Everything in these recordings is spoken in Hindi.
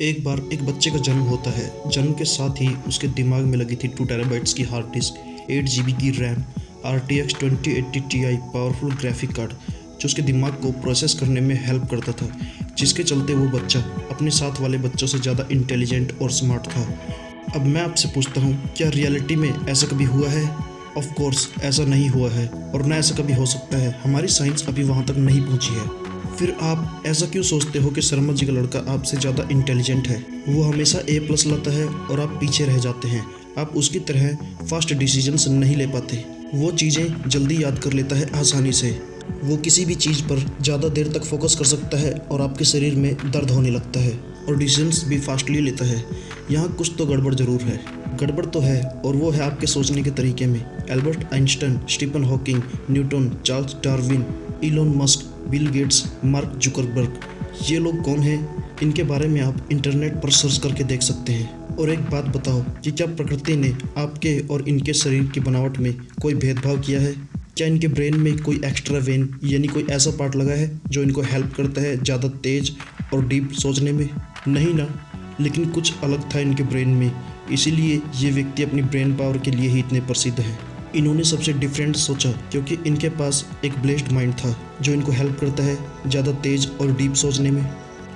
एक बार एक बच्चे का जन्म होता है। जन्म के साथ ही उसके दिमाग में लगी थी 2 टेराबाइट्स की हार्ड डिस्क, 8 GB की RAM, RTX 2080 Ti powerful graphic card जो उसके दिमाग को प्रोसेस करने में हेल्प करता था, जिसके चलते वो बच्चा अपने साथ वाले बच्चों से ज़्यादा इंटेलिजेंट और स्मार्ट था। अब मैं आपसे पूछता हूँ, क्या रियलिटी में ऐसा कभी हुआ है? ऑफ कोर्स ऐसा नहीं हुआ है और ना ऐसा कभी हो सकता है। हमारी साइंस अभी वहाँ तक नहीं पहुँची है। फिर आप ऐसा क्यों सोचते हो कि शर्मा जी का लड़का आपसे ज़्यादा इंटेलिजेंट है? वो हमेशा A+ लाता है और आप पीछे रह जाते हैं। आप उसकी तरह फास्ट डिसीजंस नहीं ले पाते। वो चीज़ें जल्दी याद कर लेता है आसानी से। वो किसी भी चीज़ पर ज़्यादा देर तक फोकस कर सकता है और आपके शरीर में दर्द होने लगता है और डिसीजंस भी फास्टली लेता है। यहाँ कुछ तो गड़बड़ ज़रूर है। गड़बड़ तो है और वो है आपके सोचने के तरीके में। Albert Einstein, Stephen Hawking, Newton, Charles Darwin, Elon Musk, Bill Gates, Mark Zuckerberg, ये लोग कौन हैं? इनके बारे में आप इंटरनेट पर सर्च करके देख सकते हैं। और एक बात बताओ कि क्या प्रकृति ने आपके और इनके शरीर की बनावट में कोई भेदभाव किया है? क्या इनके ब्रेन में कोई एक्स्ट्रा वेन यानी कोई ऐसा पार्ट लगा है जो इनको हेल्प करता है ज़्यादा तेज और डीप सोचने में? नहीं ना, लेकिन कुछ अलग था इनके ब्रेन में, इसीलिए ये व्यक्ति अपनी ब्रेन पावर के लिए ही इतने प्रसिद्ध हैं। इन्होंने सबसे डिफरेंट सोचा क्योंकि इनके पास एक ब्लेस्ड माइंड था जो इनको हेल्प करता है ज़्यादा तेज और डीप सोचने में।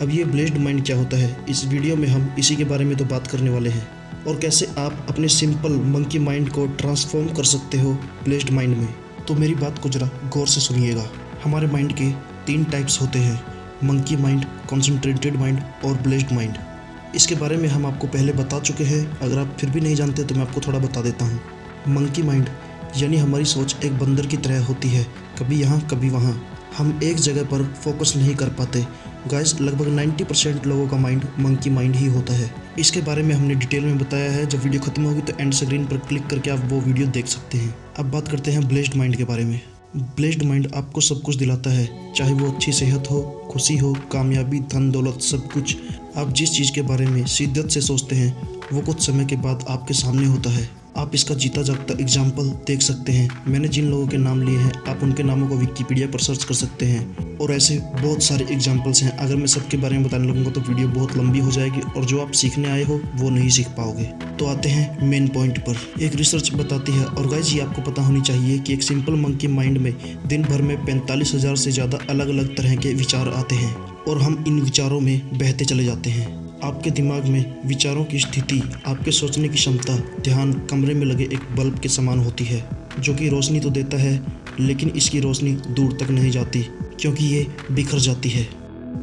अब ये ब्लेस्ड माइंड क्या होता है, इस वीडियो में हम इसी के बारे में तो बात करने वाले हैं, और कैसे आप अपने सिंपल मंकी माइंड को ट्रांसफॉर्म कर सकते हो ब्लेस्ड माइंड में। तो मेरी बात को जरा गौर से सुनिएगा। हमारे माइंड के 3 टाइप्स होते हैं, मंकी माइंड, कॉन्सेंट्रेटेड माइंड और ब्लेस्ड माइंड। इसके बारे में हम आपको पहले बता चुके हैं। अगर आप फिर भी नहीं जानते तो मैं आपको थोड़ा बता देता हूँ। मंकी माइंड यानी हमारी सोच एक बंदर की तरह होती है, कभी यहाँ कभी वहाँ। हम एक जगह पर फोकस नहीं कर पाते। गाइस, लगभग 90% लोगों का माइंड मंकी माइंड ही होता है। इसके बारे में हमने डिटेल में बताया है। जब वीडियो खत्म होगी तो एंड स्क्रीन पर क्लिक करके आप वो वीडियो देख सकते हैं। अब बात करते हैं ब्लेस्ड माइंड के बारे में। ब्लेस्ड माइंड आपको सब कुछ दिलाता है, चाहे वो अच्छी सेहत हो, खुशी हो, कामयाबी, धन दौलत, सब कुछ। आप जिस चीज़ के बारे में शिद्दत से सोचते हैं वो कुछ समय के बाद आपके सामने होता है। आप इसका जीता जागता एग्जाम्पल देख सकते हैं। मैंने जिन लोगों के नाम लिए हैं आप उनके नामों को विकिपीडिया पर सर्च कर सकते हैं, और ऐसे बहुत सारे एग्जाम्पल्स हैं। अगर मैं सबके बारे में बताने लगूंगा तो वीडियो बहुत लंबी हो जाएगी और जो आप सीखने आए हो वो नहीं सीख पाओगे। तो आते हैं मेन पॉइंट पर। एक रिसर्च बताती है, और गाइस ये आपको पता होनी चाहिए, कि एक सिंपल मंकी माइंड में दिन भर में 45,000 से ज़्यादा अलग अलग तरह के विचार आते हैं और हम इन विचारों में बहते चले जाते हैं। आपके दिमाग में विचारों की स्थिति, आपके सोचने की क्षमता, ध्यान कमरे में लगे एक बल्ब के समान होती है, जो कि रोशनी तो देता है लेकिन इसकी रोशनी दूर तक नहीं जाती क्योंकि ये बिखर जाती है।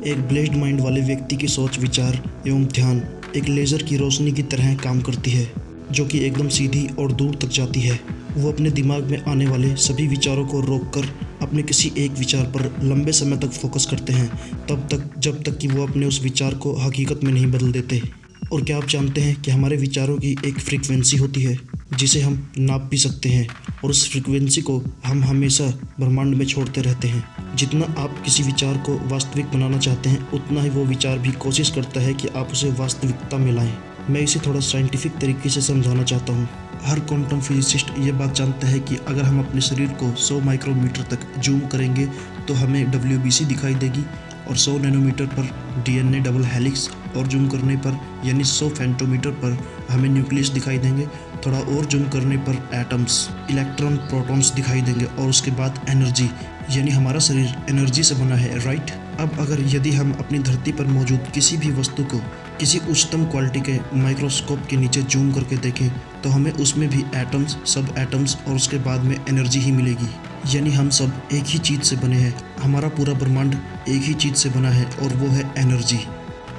एक ब्लेस्ड माइंड वाले व्यक्ति की सोच, विचार एवं ध्यान एक लेज़र की रोशनी की तरह काम करती है, जो कि एकदम सीधी और दूर तक जाती है। वो अपने दिमाग में आने वाले सभी विचारों को रोककर अपने किसी एक विचार पर लंबे समय तक फोकस करते हैं, तब तक जब तक कि वो अपने उस विचार को हकीकत में नहीं बदल देते। और क्या आप जानते हैं कि हमारे विचारों की एक फ्रीक्वेंसी होती है जिसे हम नाप भी सकते हैं, और उस फ्रीक्वेंसी को हम हमेशा ब्रह्मांड में छोड़ते रहते हैं। जितना आप किसी विचार को वास्तविक बनाना चाहते हैं उतना ही वो विचार भी कोशिश करता है कि आप उसे वास्तविकता में लाएं। मैं इसे थोड़ा साइंटिफिक तरीके से समझाना चाहता हूँ। हर क्वांटम फिजिसिस्ट ये बात जानता है कि अगर हम अपने शरीर को 100 माइक्रोमीटर तक जूम करेंगे तो हमें WBC दिखाई देगी, और 100 नैनोमीटर पर DNA डबल हेलिक्स, और जूम करने पर यानी 100 फेंटोमीटर पर हमें न्यूक्लियस दिखाई देंगे। थोड़ा और जूम करने पर एटम्स, इलेक्ट्रॉन, प्रोटॉन्स दिखाई देंगे, और उसके बाद एनर्जी, यानी हमारा शरीर एनर्जी से बना है, राइट। अब अगर यदि हम अपनी धरती पर मौजूद किसी भी वस्तु को किसी उच्चतम क्वालिटी के माइक्रोस्कोप के नीचे जूम करके देखें तो हमें उसमें भी एटम्स, सब एटम्स और उसके बाद में एनर्जी ही मिलेगी। यानी हम सब एक ही चीज़ से बने हैं। हमारा पूरा ब्रह्मांड एक ही चीज़ से बना है और वो है एनर्जी।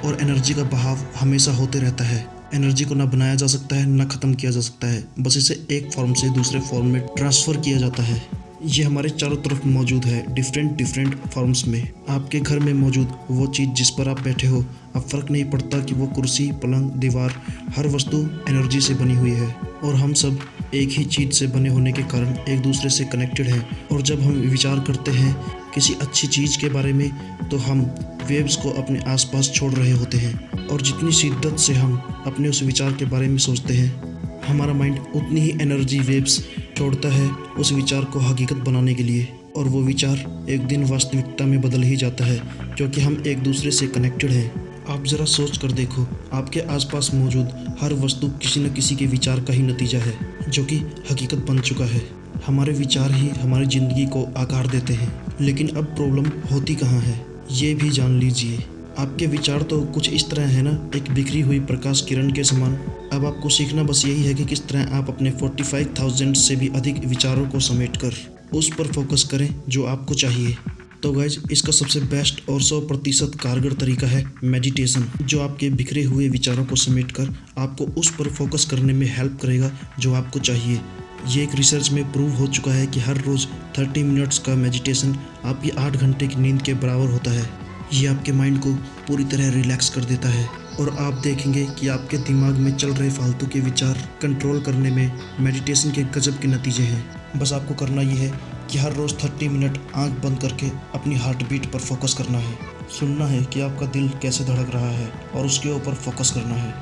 और एनर्जी का बहाव हमेशा होते रहता है। एनर्जी को ना बनाया जा सकता है ना ख़त्म किया जा सकता है, बस इसे एक फॉर्म से दूसरे फॉर्म में ट्रांसफ़र किया जाता है। ये हमारे चारों तरफ मौजूद है, डिफरेंट फॉर्म्स में। आपके घर में मौजूद वो चीज़ जिस पर आप बैठे हो, अब फ़र्क नहीं पड़ता कि वो कुर्सी, पलंग, दीवार, हर वस्तु एनर्जी से बनी हुई है। और हम सब एक ही चीज़ से बने होने के कारण एक दूसरे से कनेक्टेड हैं। और जब हम विचार करते हैं किसी अच्छी चीज़ के बारे में तो हम वेव्स को अपने आसपास छोड़ रहे होते हैं, और जितनी शिद्दत से हम अपने उस विचार के बारे में सोचते हैं हमारा माइंड उतनी ही एनर्जी वेव्स छोड़ता है उस विचार को हकीकत बनाने के लिए, और वो विचार एक दिन वास्तविकता में बदल ही जाता है क्योंकि हम एक दूसरे से कनेक्टेड हैं। आप ज़रा सोच कर देखो, आपके आसपास मौजूद हर वस्तु किसी न किसी के विचार का ही नतीजा है, जो कि हकीकत बन चुका है। हमारे विचार ही हमारी ज़िंदगी को आकार देते हैं। लेकिन अब प्रॉब्लम होती कहाँ है, ये भी जान लीजिए। आपके विचार तो कुछ इस तरह है ना, एक बिखरी हुई प्रकाश किरण के समान। अब आपको सीखना बस यही है कि किस तरह आप अपने 45,000 से भी अधिक विचारों को समेटकर उस पर फोकस करें जो आपको चाहिए। तो गाइज, इसका सबसे बेस्ट और 100% कारगर तरीका है मेडिटेशन, जो आपके बिखरे हुए विचारों को समेटकर आपको उस पर फोकस करने में हेल्प करेगा जो आपको चाहिए। ये एक रिसर्च में प्रूव हो चुका है कि हर रोज़ 30 मिनट्स का मेडिटेशन आपकी 8 घंटे की नींद के बराबर होता है। ये आपके माइंड को पूरी तरह रिलैक्स कर देता है और आप देखेंगे कि आपके दिमाग में चल रहे फालतू के विचार कंट्रोल करने में मेडिटेशन के गजब के नतीजे हैं। बस आपको करना ये है कि हर रोज़ 30 मिनट आंख बंद करके अपनी हार्ट बीट पर फोकस करना है, सुनना है कि आपका दिल कैसे धड़क रहा है और उसके ऊपर फोकस करना है।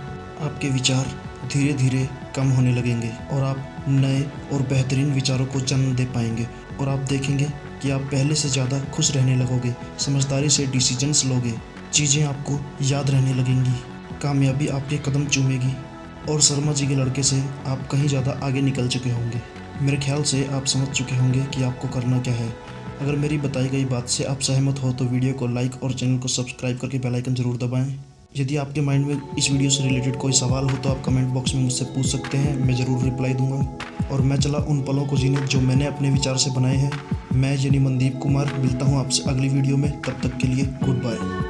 आपके विचार धीरे धीरे कम होने लगेंगे और आप नए और बेहतरीन विचारों को जन्म दे पाएंगे और आप देखेंगे कि आप पहले से ज़्यादा खुश रहने लगोगे, समझदारी से डिसीजंस लोगे, चीज़ें आपको याद रहने लगेंगी, कामयाबी आपके कदम चूमेगी और शर्मा जी के लड़के से आप कहीं ज़्यादा आगे निकल चुके होंगे। मेरे ख्याल से आप समझ चुके होंगे कि आपको करना क्या है। अगर मेरी बताई गई बात से आप सहमत हो तो वीडियो को लाइक और चैनल को सब्सक्राइब करके बेल आइकन ज़रूर दबाएं। यदि आपके माइंड में इस वीडियो से रिलेटेड कोई सवाल हो तो आप कमेंट बॉक्स में मुझसे पूछ सकते हैं, मैं ज़रूर रिप्लाई दूंगा। और मैं चला उन पलों को जीने जो मैंने अपने विचार से बनाए हैं। मैं यानी मनदीप कुमार मिलता हूँ आपसे अगली वीडियो में, तब तक के लिए गुड बाय।